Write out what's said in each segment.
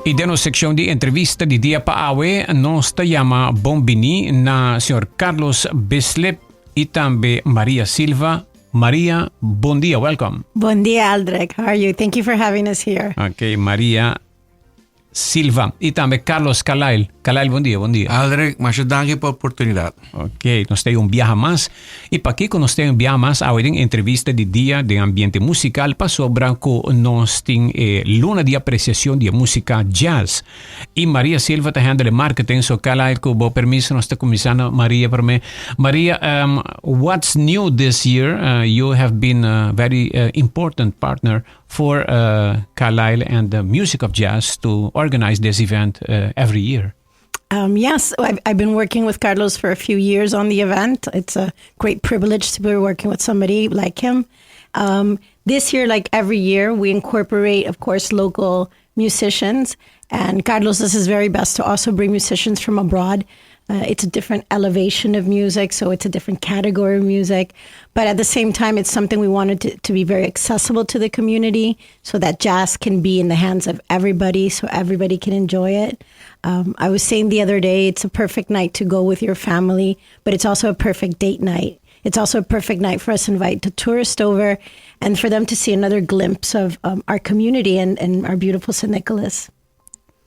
E dentro sezione di intervista di dia paawe, nos chiama bombini na signor Carlos Bislip e tambe Maria Silva. Maria, bon dia, welcome. Bon dia, Aldrich. How are you? Thank you for having us here. Okay, Maria Silva e tambe Carlos Kalail. Kalail, bon dia, bon dia. Aldrich, mas danke por oportunidad. Ok, nos tem viaja más. E para que nos tem viaja más, aweding entrevista de dia de ambiente musical pa sobra ko nos tem luna de apreciação de música jazz. E Maria Silva ta handle marketing, so Kalail ko bo permiso nos ta comisana Maria per me. Maria, what's new this year? You have been a very important partner for Carlisle and the Music of Jazz to organize this event every year. Yes, I've been working with Carlos for a few years on the event. It's a great privilege to be working with somebody like him. This year, like every year, we incorporate, of course, local musicians. And Carlos does his very best to also bring musicians from abroad. It's a different elevation of music, so it's a different category of music. But at the same time, it's something we wanted to be very accessible to the community so that jazz can be in the hands of everybody, so everybody can enjoy it. I was saying the other day, it's a perfect night to go with your family, but it's also a perfect date night. It's also a perfect night for us to invite the tourists over and for them to see another glimpse of our community and our beautiful St. Nicholas.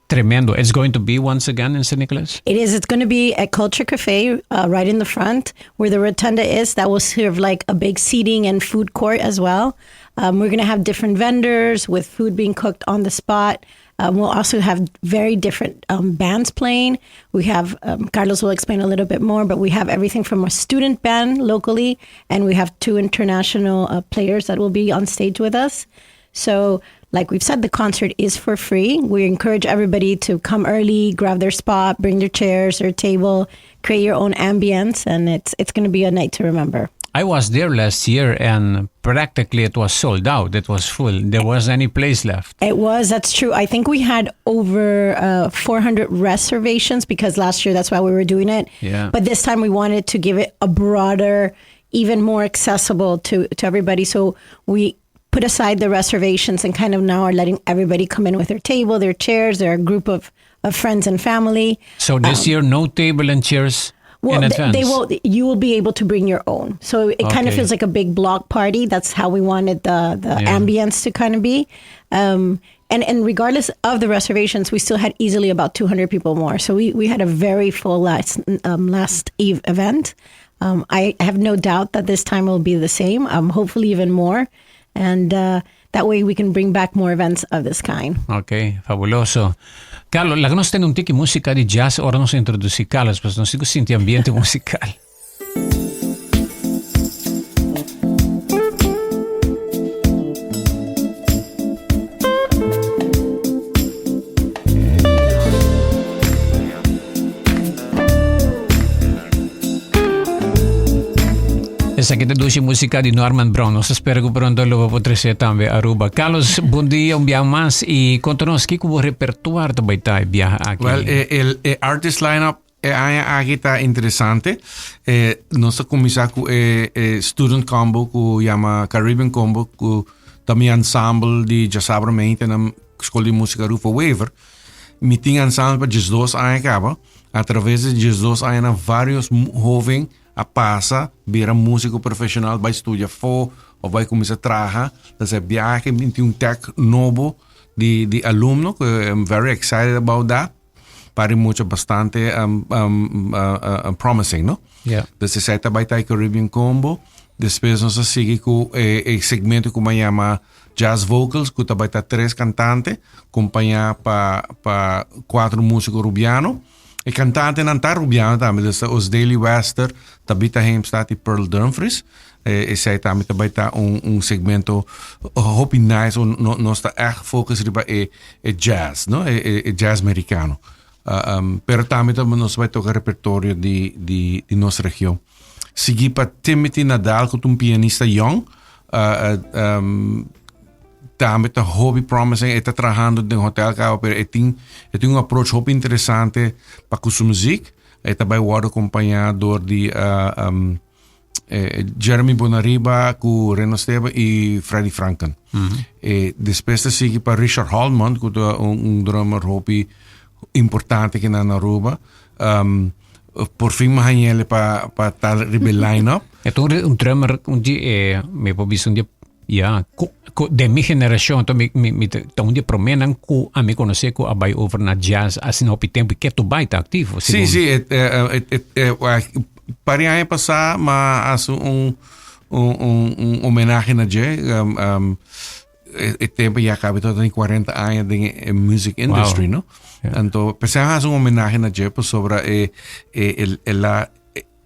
Tremendo. It's going to be once again in St. Nicholas? It is. It's going to be at Culture Café, right in the front where the rotunda is. That will serve like a big seating and food court as well. We're going to have different vendors with food being cooked on the spot. We'll also have very different bands playing. We have, Carlos will explain a little bit more, but we have everything from a student band locally, and we have 2 international players that will be on stage with us. So, like we've said, the concert is for free. We encourage everybody to come early, grab their spot, bring their chairs, their table, create your own ambience, and it's going to be a night to remember. I was there last year and practically it was sold out. It was full. There wasn't any place left. It was. That's true. I think we had over 400 reservations because last year that's why we were doing it. Yeah. But this time we wanted to give it a broader, even more accessible to everybody. So we put aside the reservations and kind of now are letting everybody come in with their table, their chairs, their group of friends and family. So this year, no table and chairs in advance? You will be able to bring your own. So it kind of feels like a big block party. That's how we wanted the ambience to kind of be. And regardless of the reservations, we still had easily about 200 people more. So we had a very full last eve event. I have no doubt that this time will be the same, hopefully even more. And that way we can bring back more events of this kind. Ok, fabuloso. Carlos, la nostra non tiki musica di jazz, ora non si introduci Carlos, perché non si senti ambiente musicale. Esa kita dosi música de Norman Brown. Nos espero que pronto lo potrese também Aruba. Carlos, bom dia, dia mais. E conta-nos que o repertório também está viaja aqui. Well, el artist lineup aqui está interessante. Nós começamos com student combo, que chama Caribbean combo, que também ensemble de jazzabramento na escola de música Rufa Weaver. Me tinha ensemble para 12 anos acaba. Através de 12 anos, vários jovens a passa, vira músico profissional, vai estudar fora, ou vai começar a trabalhar. Então, viaja, tem tech novo de aluno, que I'm very excited about that. Para muito bastante promising, no? Yeah. Então, sai vai estar Caribbean Combo. Depois, nós seguimos com o segmento que se chama Jazz Vocals, que vai estar 3 cantantes, acompanhado para 4 músicos rubianos. E cantante não está rubiano também, os Daily Wester, Tabitha Heemstad e Pearl Dumfries. E zij também vai estar segmento hope nice, nós está echt focus riba jazz, no? Jazz americano. Pero também nós vai tocar repertório de nossa região. Segui para Timothy Nadal, que é pianista young. Também está hobby promising, está trabalhando em hotel, mas tem approach hobby interessante para a sua música. Está vai ser acompanhado de Jeremy Bonariba com Reno Esteban e Freddie Franken. Depois sigue para Richard Hallman, que é drummer hopi importante que na Aruba. Por fim, mahanhele para tal line-up. Então, drummer, me posso dizer, de minha geração, então, de promenan que a me conhecer que a vai over na jazz, assim, ao tempo que tu vai estar ativo. Sim, para ano passado, mas homenagem na jazz. O tempo já acaba todo em 40 anos de music industry, não? Então, pensamos em homenagem na jazz sobre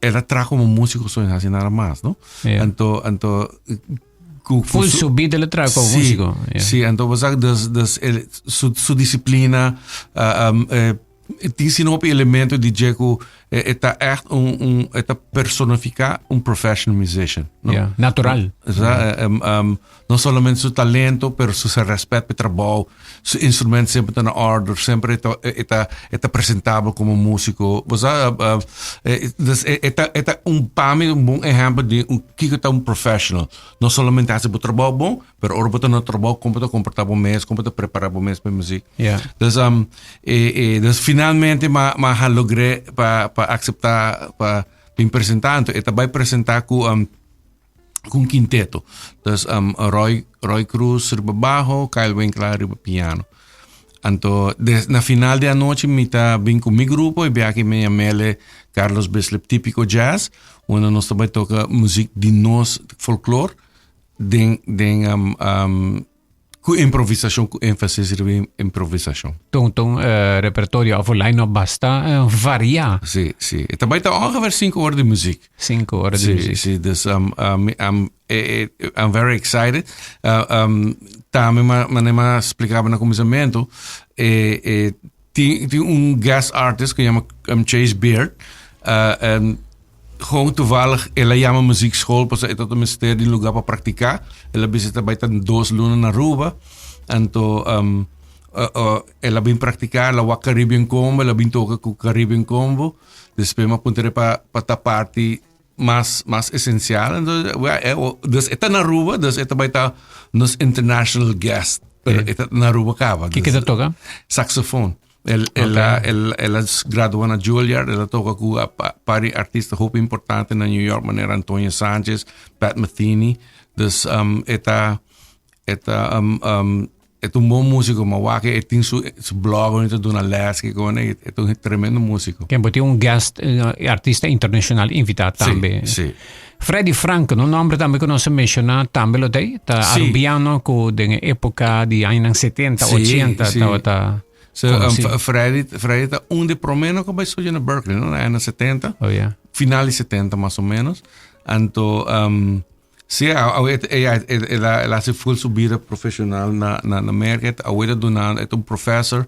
ela traz como músico assim nada mais, não? Então full subida ele traz como músico. Sim, então você sua disciplina tem sinop elemento de jazz que echt está personificar professional musician, não? Natural. Não somente seu talento, mas seu respeito pelo trabalho, seu instrumento sempre está na ordem, sempre está apresentável como músico. É bom exemplo de que é profissional. Não somente faz o trabalho bom, mas o trabalho como está comportável mesmo, como está preparado mesmo para a música. Então, finalmente, eu logrei para aceitar, para apresentar, então, vai apresentar com quinteto. Então, Roy Cruz riba bajo, Kyle Winkler riba piano. Então, na final da noite, eu vim com meu grupo e vi aqui me chamei Carlos Bislip, típico jazz, onde nós também toca música de nós, folclore, com improvisação, com ênfase em improvisação. Então, repertório of line-up basta variar. Sim. E também está ongeveer 5 horas de música. 5 horas de música. Sim, dus I'm very excited. Também, mas explicava no começamento, tem guest artist que chama Chase Baird. Gewoon toevallig, ela chama muziekschool, pas ito to mister di lugar para praticar. Ela visita baita 2 lunas na Aruba. Então, ela vem praticar, ela wa Caribbean Combo, ela vem toca com Caribbean Combo. Depois me apontarei para a parte mais essencial. Então, esta na Aruba, esta baita nos international guest. Pero esta na Aruba cava. Que ela toca? Saxofone. Ela graduou na Juilliard, ela toca com pari artista hope importante na New York, maneira Antonio Sanchez, Pat Metheny. Dus é bom músico, mas ele tem seu blog, ele tem uma les, que é tremendo músico. Que tem guest artista internacional invitado também. Sim. Freddie Franken, un nome também que nós mencionamos, também lo tem, tá arubiano com da época de anos 70, 80, tá. Freddie está de promenos que vai surgir na Berkeley, não? Na anos 70, final de 70 mais ou menos. Então, ela hace full subida profissional na América. Ela é professor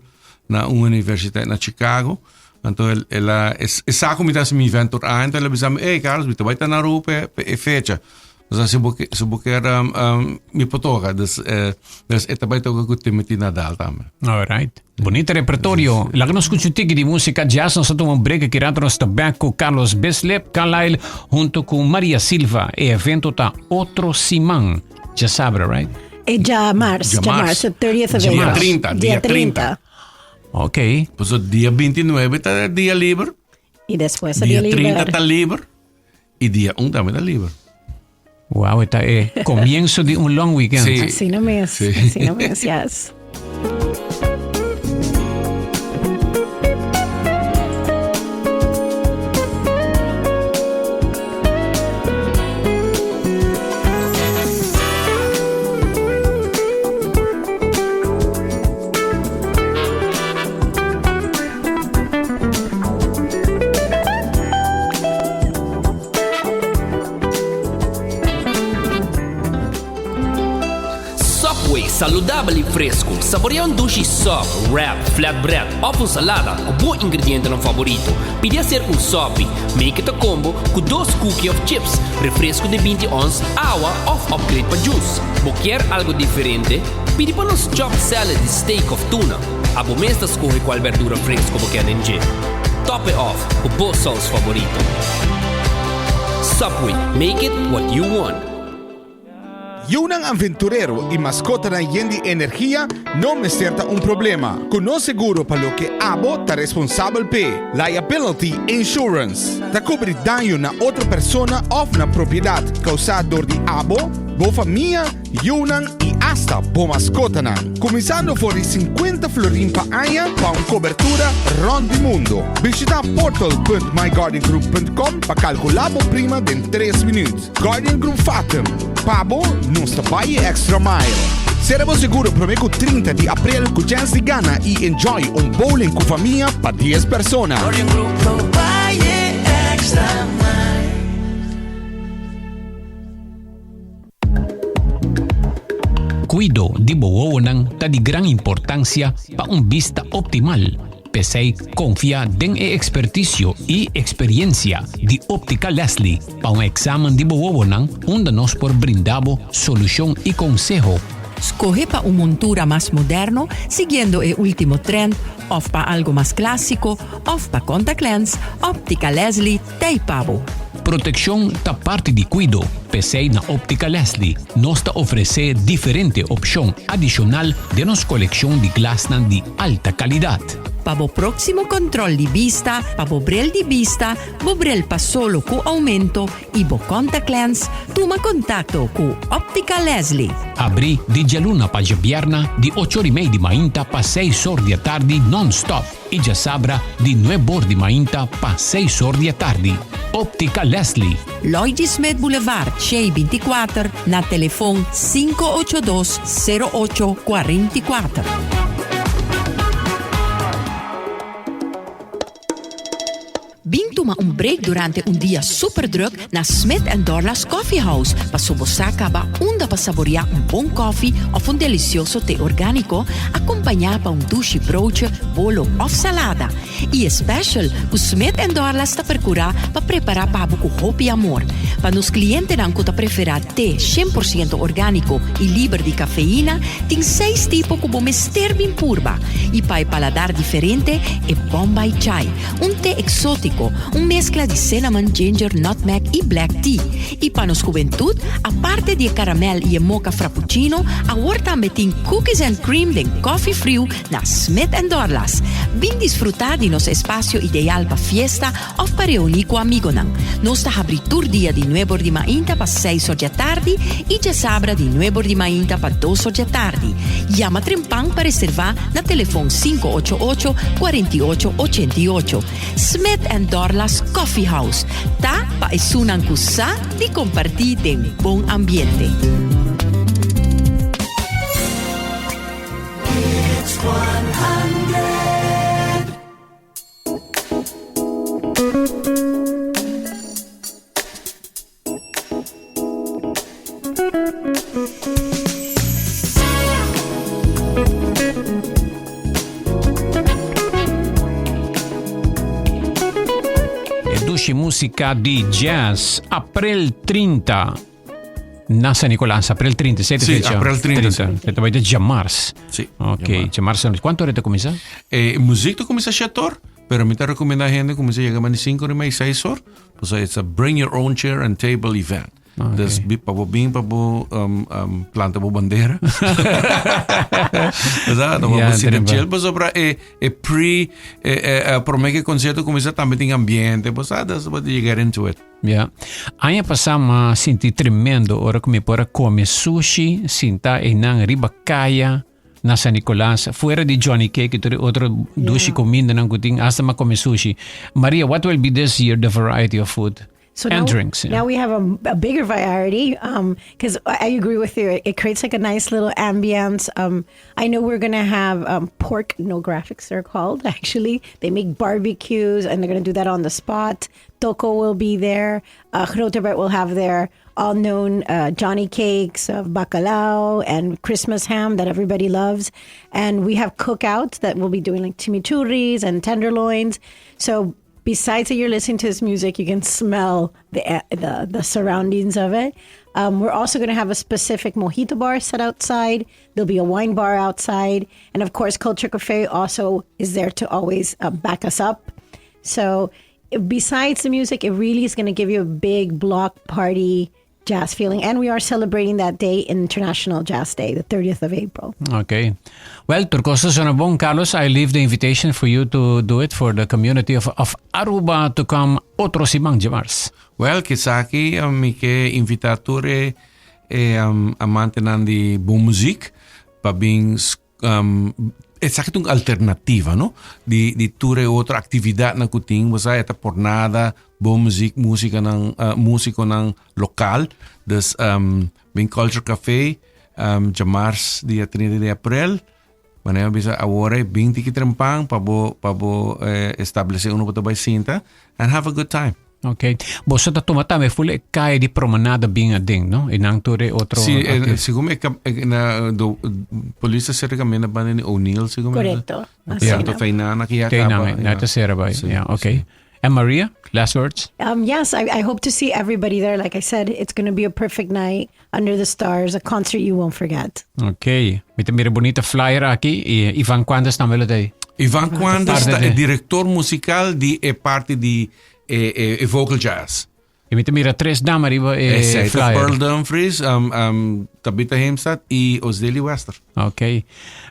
na universidade na Chicago. Então, ela sabe como está me evento antes. Ela disse, hey Carlos, você vai estar na Aruba e fecha. Mas se você era me potoca, dus também toca com o Timothy Nadal também. Alright. Bonito repertório. Lá que nós escutamos de música jazz, nós tomamos um break aqui nós também com Carlos Bislip, Carlyle, junto com Maria Silva. E evento tá outro Simão. Já sabe, right? É já março, 30th of April. Dia 30. Ok. Pois o dia 29 está dia livre. E depois dia 30 está livre. E dia 1 também está livre. Wow, esta é comienzo de long weekend. Sí. Así no me es, yes. Saludabile e fresco. Saboreia sushi soft, wrap, flatbread ou salada com bom ingrediente no favorito. Pedia ser um sopi, make it a combo com 2 cookies of chips, refresco de 20 ons, água ou upgrade para juice. Quer algo diferente? Pedi para nos chop salad de steak of tuna. A bomesta escolhe qual verdura fresco você quer encher. Top it off com bom sauce favorito. Subway, make it what you want. Yun ang aventurero y mascota na yendi energia no me certa un problema. Kuno seguro pa lo que abo ta responsable pe. Liability insurance. Ta cobri daño na otra persona of na propiedad causado de abo, bo familia, yunan y hasta bo mascota na. Comisando fuori 50 florin pa año pa un cobertura ron di mundo. Visita portal.myguardiangroup.com pa calculabo prima de 3 minutos. Guardian Group Fatum. Pabo non sta by extra mile. Seremos seguro promeco 30 de abril con chance de gana y enjoy un bowling con familia pa 10 personas. Guardian Group no buy extra mile. Cuido di bowonan ta di gran importancia pa un vista optimal. Pesei confia den e experticio y experiencia di Óptica Leslie pa un examen di bowonan onde nos por brindabo solución y consejo. Escoge para una montura más moderno, siguiendo el último trend, o para algo más clásico, o para contact lens, Óptica Leslie, Teipabo. Protección ta parte di cuido. Pesei na Óptica Leslie nos ta ofrece diferente opción adicional de nos colección de glasnan di alta calidad. Para próximo control de vista, para brel de vista, brel pa solo con aumento y bo contact lens, toma contacto con Óptica Leslie. Abri di Gialuna pa Giabierna di 8:30 di mainta pa 6 ore di tardi non-stop e già sabra di 9 di mainta pa 6 ore di tardi. Óptica Leslie. Lloyd Smith Boulevard, Shea 24, na telefoon 582-0844. Bing toma un break durante un día super druk na Smith & Dorla's Coffee House. Pa sobosaka ba unda pa saborear un bon coffee of un delicioso té orgánico, acompanhar pa un douche broodje, bolo of salada. E special, o Smith & Dorla's ta percura pa preparar pa buco hopi amor. Pa nos clientes dan kuta preferar té 100% orgánico y libre de cafeína, tem 6 tipos como mester bin purba. E pa el paladar diferente, e Bombay Chai, un té exótico, un mezcla de cinnamon, ginger, nutmeg y black tea. Y para nos juventud, aparte de caramel y mocha frappuccino, ahora también tiene cookies and cream de coffee frío na Smith & Dorla's. Bin disfrutar de nos espacio ideal para fiesta o para reunir con amigos. Nos abri tur día de 9 de mainta para 6 horas de tarde y ya sabra de 9 de mainta para 2 horas de tarde. Llama Trempang para reservar na teléfono 588-4888. Smith & Dorla's Coffee House. Ta pa esunan kusa di compartir de un buen ambiente. It's 100. Música di jazz, april 30. Nasa Nicolás, april 30, siete Sì, fecha? april 30, sì. Te vai de Jamars. Sì. Ok, Jamars. Quanto ore te comienza? Muziek comienza a 7 horas, pero me recomienda gente comienza a llegar a 5 horas y 6 horas. Pues it's a bring your own chair and table event. Okay. Dus papo planta po bandera. Esatto, Yeah, papo terrible. pues sobra promete que concierto comienza también en ambiente. Pues that's what you get into it. Yeah. Año pasado senti tremendo, ora come para comer sushi, sinta e nang ribacaya na San Nicolás, fuera di Johnny Cake, otro dushi comida nang kuting hasta ma come sushi. Maria, what will be this year the variety of food? So and now, drinks. Yeah. Now we have a bigger variety because I agree with you. It creates like a nice little ambience. I know we're going to have pork, no graphics they're called, actually. They make barbecues and they're going to do that on the spot. Toko will be there. Groterbert will have their all-known Johnny cakes of bacalao and Christmas ham that everybody loves. And we have cookouts that we'll be doing like chimichurris and tenderloins. So besides that you're listening to this music, you can smell the surroundings of it. We're also going to have a specific mojito bar set outside. There'll be a wine bar outside. And of course, Culture Café also is there to always back us up. So besides the music, it really is going to give you a big block party jazz feeling. And we are celebrating that day, International Jazz Day, the 30th of April. Okay. Well, Turcosa Sonabong, Carlos, I leave the invitation for you to do it for the community of Aruba to come otro simang jamars. Well, kisaki mike invitatore amante di buon music pabing it's actually una alternativa, no? Di ture otra actividad na kuting basta eta pornada buon music música ng músico ng lokal des bing Culture Café jamars dia 30 de April manera bisa awore bing tikitrempang pabo establece uno patabay sinta and have a good time. Okay. Bosa ta tumatame fule kaya di promenada binga ding, no? Inang ture otro. Sí, siguro na do polisa cerca mena ba ni O'Neill siguro. Correcto. Yeah, to fainana kiya ka ba. Nata sera ba. Yeah, okay. And Maria, last words? Yes, I hope to see everybody there. Like I said, it's going to be a perfect night under the stars, a concert you won't forget. Okay. Mira bonita flyer aquí. Ivan Cuandas na melody. Ivan Cuandas è director musical di parte di vocal jazz. E mira tres damari flyer. Pearl Dumfries, Tabitha Hemstad e Osdeli Wester. Ok.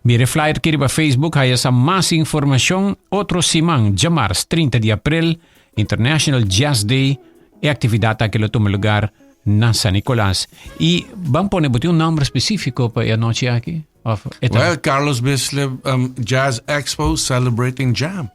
Mire flyer kiri ba Facebook haya sa mas informasyon otro simang Jamars 30 de April International Jazz Day e aktividad que lo toma lugar na San Nicolás. E vamos poner un nombre específico para anoche aquí? Well, Carlos Bislip Jazz Expo celebrating jam.